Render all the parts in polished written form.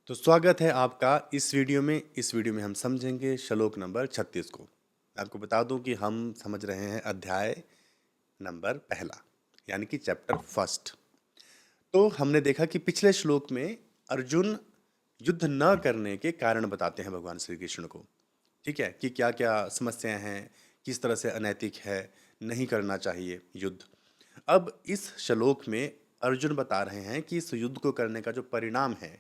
तो स्वागत है आपका इस वीडियो में हम समझेंगे श्लोक नंबर 36 को। मैं आपको बता दूं कि हम समझ रहे हैं अध्याय नंबर पहला, यानी कि चैप्टर फर्स्ट। तो हमने देखा कि पिछले श्लोक में अर्जुन युद्ध न करने के कारण बताते हैं भगवान श्री कृष्ण को। ठीक है, कि क्या क्या समस्याएं हैं, किस तरह से अनैतिक है, नहीं करना चाहिए युद्ध। अब इस श्लोक में अर्जुन बता रहे हैं कि इस युद्ध को करने का जो परिणाम है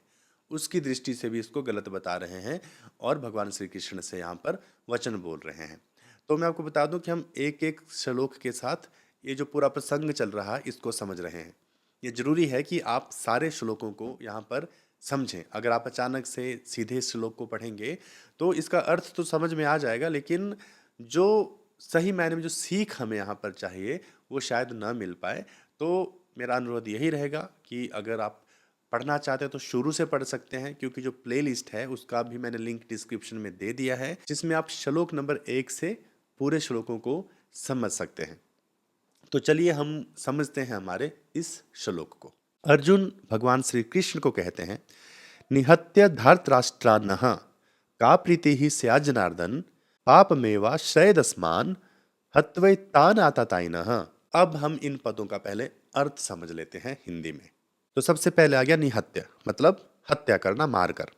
उसकी दृष्टि से भी इसको गलत बता रहे हैं और भगवान श्री कृष्ण से यहाँ पर वचन बोल रहे हैं। तो मैं आपको बता दूं कि हम एक एक श्लोक के साथ ये जो पूरा प्रसंग चल रहा है इसको समझ रहे हैं। ये जरूरी है कि आप सारे श्लोकों को यहाँ पर समझें। अगर आप अचानक से सीधे श्लोक को पढ़ेंगे तो इसका अर्थ तो समझ में आ जाएगा, लेकिन जो सही मायने में जो सीख हमें यहाँ पर चाहिए वो शायद ना मिल पाए। तो मेरा अनुरोध यही रहेगा कि अगर आप पढ़ना चाहते हैं तो शुरू से पढ़ सकते हैं, क्योंकि जो प्लेलिस्ट है उसका भी मैंने लिंक डिस्क्रिप्शन में दे दिया है, जिसमें आप श्लोक नंबर 1 से पूरे श्लोकों को समझ सकते हैं। तो चलिए हम समझते हैं हमारे इस श्लोक को। अर्जुन भगवान श्री कृष्ण को कहते हैं, निहत्य धार्तराष्ट्रान्नः का प्रीति ही स्या जनार्दन पापमेवा श्रयदस्मान हत्वैतान आततायिनः। अब हम इन पदों का पहले अर्थ समझ लेते हैं हिंदी में। तो सबसे पहले आ गया निहत्य, मतलब हत्या करना, मारकर।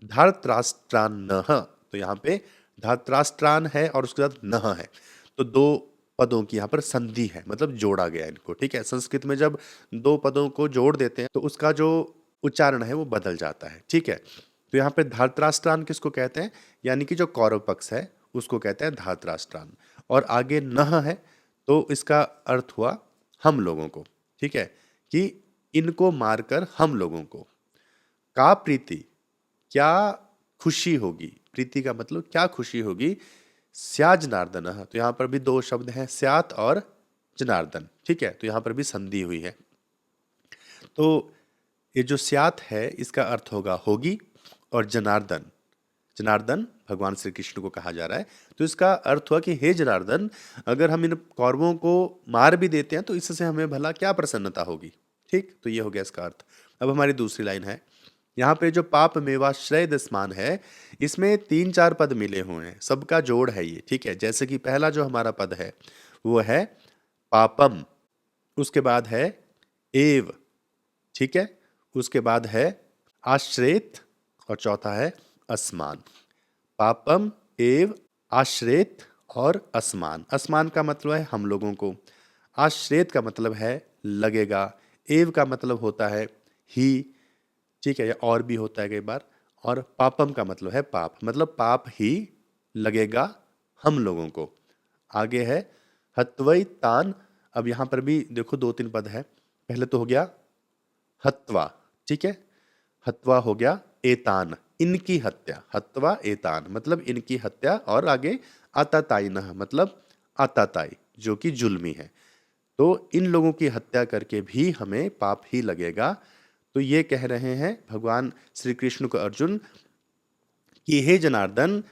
धार्तराष्ट्रान्नः, तो यहाँ पे धार्तराष्ट्रान है और उसके साथ नह है, तो दो पदों की यहाँ पर संधि है, मतलब जोड़ा गया इनको। ठीक है, संस्कृत में जब दो पदों को जोड़ देते हैं तो उसका जो उच्चारण है वो बदल जाता है। ठीक है, तो यहाँ पे धार्तराष्ट्रान किसको कहते हैं, यानी कि जो कौरव पक्ष है उसको कहते हैं धार्तराष्ट्रान। और आगे नह है तो इसका अर्थ हुआ हम लोगों को। ठीक है, कि इनको मारकर हम लोगों को। का प्रीति, क्या खुशी होगी, प्रीति का मतलब क्या खुशी होगी, स्या जनार्दन, तो यहाँ पर भी दो शब्द हैं, स्यात और जनार्दन। ठीक है, तो यहाँ पर भी संधि हुई है। तो ये जो स्यात है इसका अर्थ होगा होगी, और जनार्दन, जनार्दन भगवान श्री कृष्ण को कहा जा रहा है। तो इसका अर्थ हुआ कि हे जनार्दन, अगर हम इन कौरवों को मार भी देते हैं तो इससे हमें भला क्या प्रसन्नता होगी। ठीक, तो ये हो गया इसका अर्थ। अब हमारी दूसरी लाइन है, यहाँ पे जो पाप मेवा श्रेय दस्मान है, इसमें तीन चार पद मिले हुए हैं, सबका जोड़ है ये। ठीक है, जैसे कि पहला जो हमारा पद है वो है पापम, उसके बाद है एव, ठीक है, उसके बाद है आश्रित, और चौथा है असमान। पापम, एव, आश्रित और असमान। असमान का मतलब है हम लोगों को, आश्रित का मतलब है लगेगा, एव का मतलब होता है ही, ठीक है, या और भी होता है कई बार, और पापम का मतलब है पाप, मतलब पाप ही लगेगा हम लोगों को। आगे है हत्वई तान। अब यहां पर भी देखो दो तीन पद है, पहले तो हो गया हत्वा, ठीक है, हत्वा हो गया एतान, इनकी हत्या, हत्वा एतान मतलब इनकी हत्या, और आगे आताताई न मतलब आताताई जो कि जुल्मी है। तो इन लोगों की हत्या करके भी हमें पाप ही लगेगा। तो ये कह रहे हैं भगवान श्री कृष्ण को अर्जुन कि हे जनार्दन,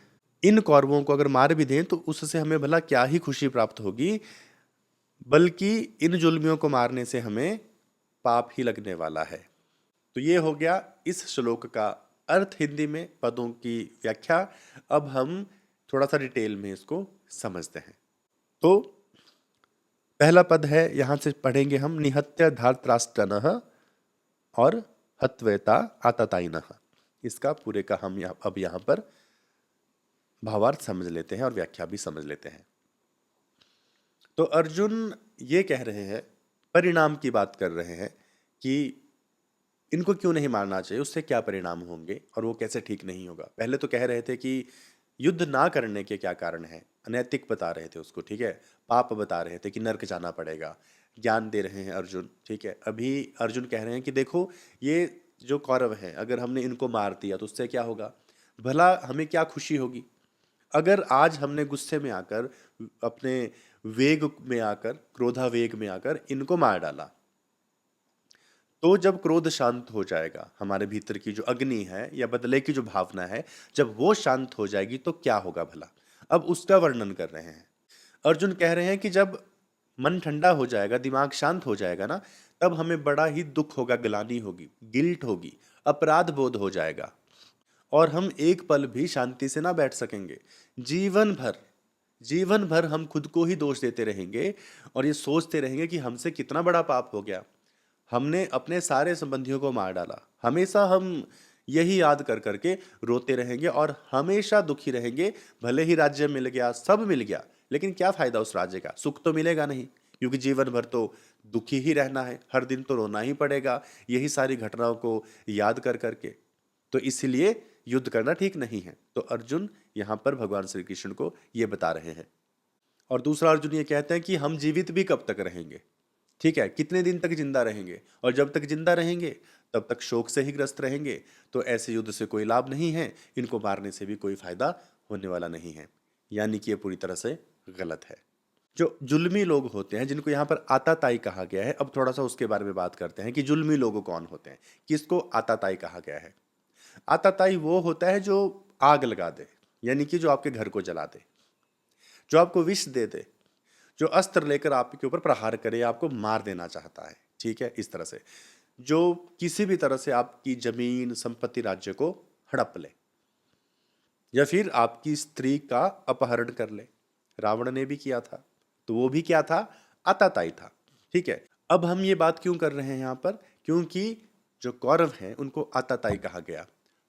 इन कौरवों को अगर मार भी दें तो उससे हमें भला क्या ही खुशी प्राप्त होगी, बल्कि इन जुल्मियों को मारने से हमें पाप ही लगने वाला है। तो ये हो गया इस श्लोक का अर्थ हिंदी में, पदों की व्याख्या। अब हम थोड़ा सा डिटेल में इसको समझते हैं। तो पहला पद है, यहां से पढ़ेंगे हम, निहत्य धार्तराष्ट्रनः और हत्वेता आततायिनः। इसका पूरे का हम अब यहां पर भावार्थ समझ लेते हैं और व्याख्या भी समझ लेते हैं। तो अर्जुन ये कह रहे हैं, परिणाम की बात कर रहे हैं कि इनको क्यों नहीं मारना चाहिए, उससे क्या परिणाम होंगे और वो कैसे ठीक नहीं होगा। पहले तो कह रहे थे कि युद्ध ना करने के क्या कारण है, अनैतिक बता रहे थे उसको। ठीक है, पाप बता रहे थे कि नर्क जाना पड़ेगा, ज्ञान दे रहे हैं अर्जुन। ठीक है, अभी अर्जुन कह रहे हैं कि देखो ये जो कौरव हैं, अगर हमने इनको मार दिया तो उससे क्या होगा, भला हमें क्या खुशी होगी। अगर आज हमने गुस्से में आकर, अपने वेग में आकर, क्रोधावेग में आकर इनको मार डाला, तो जब क्रोध शांत हो जाएगा, हमारे भीतर की जो अग्नि है या बदले की जो भावना है, जब वो शांत हो जाएगी तो क्या होगा भला। अब उसका वर्णन कर रहे हैं। अर्जुन कह रहे हैं कि जब मन ठंडा हो जाएगा, दिमाग शांत हो जाएगा ना, तब हमें बड़ा ही दुख होगा, ग्लानि होगी, गिल्ट होगी। अपराध बोध हो जाएगा और हम एक पल भी शांति से ना बैठ सकेंगे। जीवन भर हम खुद को ही दोष देते रहेंगे और ये सोचते रहेंगे कि हमसे कितना बड़ा पाप हो गया, हमने अपने सारे संबंधियों को मार डाला। हमेशा हम यही याद कर करके रोते रहेंगे और हमेशा दुखी रहेंगे। भले ही राज्य मिल गया, सब मिल गया, लेकिन क्या फायदा उस राज्य का? सुख तो मिलेगा नहीं, क्योंकि जीवन भर तो दुखी ही रहना है, हर दिन तो रोना ही पड़ेगा यही सारी घटनाओं को याद कर करके। तो इसलिए युद्ध करना ठीक नहीं है। तो अर्जुन यहाँ पर भगवान श्री कृष्ण को ये बता रहे हैं। और दूसरा अर्जुन ये कहते हैं कि हम जीवित भी कब तक रहेंगे, ठीक है, कितने दिन तक जिंदा रहेंगे, और जब तक जिंदा रहेंगे तब तक शोक से ही ग्रस्त रहेंगे। तो ऐसे युद्ध से कोई लाभ नहीं है, इनको मारने से भी कोई फायदा होने वाला नहीं है। यानी कि ये पूरी तरह से गलत है। जो जुल्मी लोग होते हैं, जिनको यहाँ पर आताताई कहा गया है, अब थोड़ा सा उसके बारे में बात करते हैं कि जुल्मी लोग कौन होते हैं, किसको आताताई कहा गया है। आताताई वो होता है जो आग लगा दे, यानी कि जो आपके घर को जला दे, जो आपको विष दे दे, जो अस्त्र लेकर आपके ऊपर प्रहार करे, आपको मार देना चाहता है, ठीक है, इस तरह से, जो किसी भी तरह से आपकी जमीन संपत्ति राज्य को हड़प ले, या फिर आपकी स्त्री का अपहरण कर ले। रावण ने भी किया था, तो वो भी क्या था? आताताई था, ठीक है। अब हम ये बात क्यों कर रहे हैं यहाँ पर? क्योंकि जो कौरव हैं उनको आताताई कहा गया,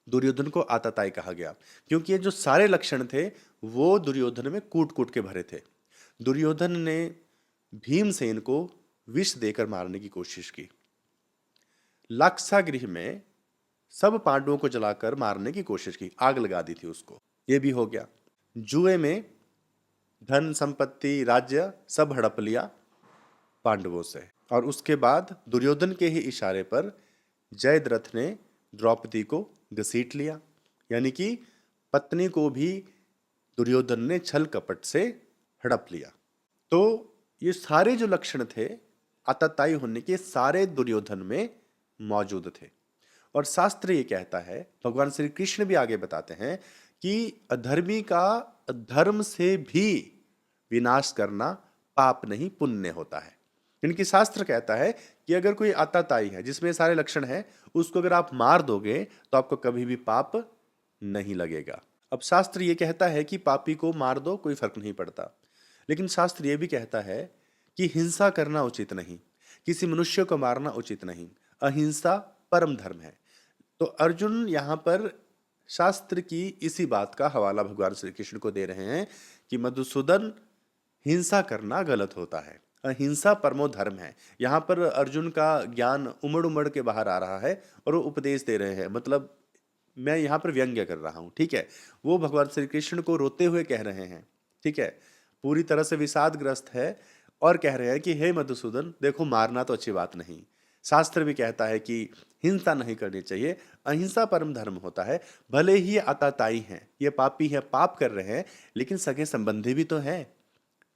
दुर्योधन को आताताई कहा गया, क्योंकि ये जो सारे लक्षण थे वो दुर्योधन में कूट कूट के भरे थे। दुर्योधन ने भीमसेन को विष देकर मारने की कोशिश की, लाक्षागृह में सब पांडवों को जलाकर मारने की कोशिश की, आग लगा दी थी उसको, ये भी हो गया। जुए में धन संपत्ति राज्य सब हड़प लिया पांडवों से, और उसके बाद दुर्योधन के ही इशारे पर जयद्रथ ने द्रौपदी को घसीट लिया, यानी कि पत्नी को भी दुर्योधन ने छल कपट से हड़प लिया। तो ये सारे जो लक्षण थे आतताई होने के, सारे दुर्योधन में मौजूद थे। और शास्त्र ये कहता है, भगवान श्री कृष्ण भी आगे बताते हैं कि अधर्मी का धर्म से भी विनाश करना पाप नहीं पुण्य होता है। इनकी शास्त्र कहता है कि अगर कोई आताताई है जिसमें सारे लक्षण हैं, उसको अगर आप मार दोगे तो आपको कभी भी पाप नहीं लगेगा। अब शास्त्र ये कहता है कि पापी को मार दो, कोई फर्क नहीं पड़ता, लेकिन शास्त्र ये भी कहता है कि हिंसा करना उचित नहीं, किसी मनुष्य को मारना उचित नहीं, अहिंसा परम धर्म है। तो अर्जुन यहाँ पर शास्त्र की इसी बात का हवाला भगवान श्री कृष्ण को दे रहे हैं कि मधुसूदन, हिंसा करना गलत होता है, अहिंसा परमो धर्म है। यहाँ पर अर्जुन का ज्ञान उमड़ उमड़ के बाहर आ रहा है और वो उपदेश दे रहे हैं, मतलब मैं यहाँ पर व्यंग्य कर रहा हूँ, ठीक है। वो भगवान श्री कृष्ण को रोते हुए कह रहे हैं, ठीक है, पूरी तरह से विषादग्रस्त है, और कह रहे हैं कि हे मधुसूदन, देखो मारना तो अच्छी बात नहीं, शास्त्र भी कहता है कि हिंसा नहीं करनी चाहिए, अहिंसा परम धर्म होता है। भले ही ये आताताई हैं, ये पापी है, पाप कर रहे हैं, लेकिन सगे संबंधी भी तो हैं,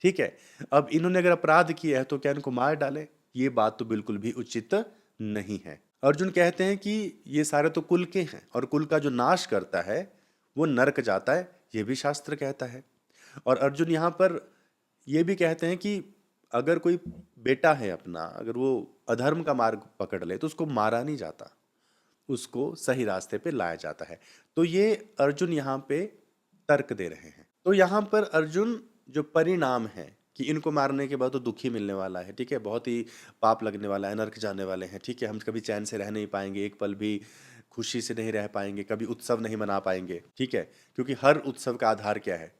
ठीक है। अब इन्होंने अगर अपराध किया है तो क्या इनको मार डाले? ये बात तो बिल्कुल भी उचित नहीं है। अर्जुन कहते हैं कि ये सारे तो कुल के हैं, और कुल का जो नाश करता है वो नरक जाता है, ये भी शास्त्र कहता है। और अर्जुन यहाँ पर ये भी कहते हैं कि अगर कोई बेटा है अपना, अगर वो अधर्म का मार्ग पकड़ ले तो उसको मारा नहीं जाता, उसको सही रास्ते पे लाया जाता है। तो ये अर्जुन यहाँ पे तर्क दे रहे हैं। तो यहाँ पर अर्जुन जो परिणाम है कि इनको मारने के बाद तो दुखी मिलने वाला है, ठीक है, बहुत ही पाप लगने वाला है, नरक जाने वाले हैं, ठीक है, हम कभी चैन से रह नहीं पाएंगे, एक पल भी खुशी से नहीं रह पाएंगे, कभी उत्सव नहीं मना पाएंगे, ठीक है, क्योंकि हर उत्सव का आधार क्या है?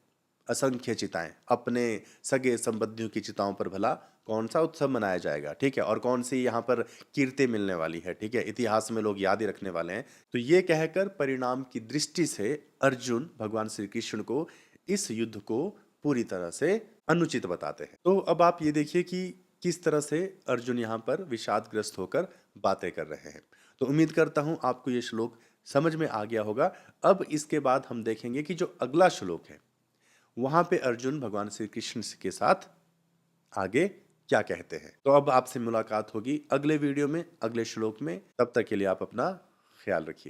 असंख्य चिताएं। अपने सगे संबंधियों की चिताओं पर भला कौन सा उत्सव मनाया जाएगा, ठीक है, और कौन सी यहाँ पर कीर्ति मिलने वाली है, ठीक है, इतिहास में लोग याद ही रखने वाले हैं। तो ये कहकर परिणाम की दृष्टि से अर्जुन भगवान श्री कृष्ण को इस युद्ध को पूरी तरह से अनुचित बताते हैं। तो अब आप ये देखिए कि किस तरह से अर्जुन यहाँ पर विषादग्रस्त होकर बातें कर रहे हैं। तो उम्मीद करता हूँ आपको ये श्लोक समझ में आ गया होगा। अब इसके बाद हम देखेंगे कि जो अगला श्लोक है वहां पे अर्जुन भगवान श्री कृष्ण के साथ आगे क्या कहते हैं। तो अब आपसे मुलाकात होगी अगले वीडियो में, अगले श्लोक में। तब तक के लिए आप अपना ख्याल रखिए।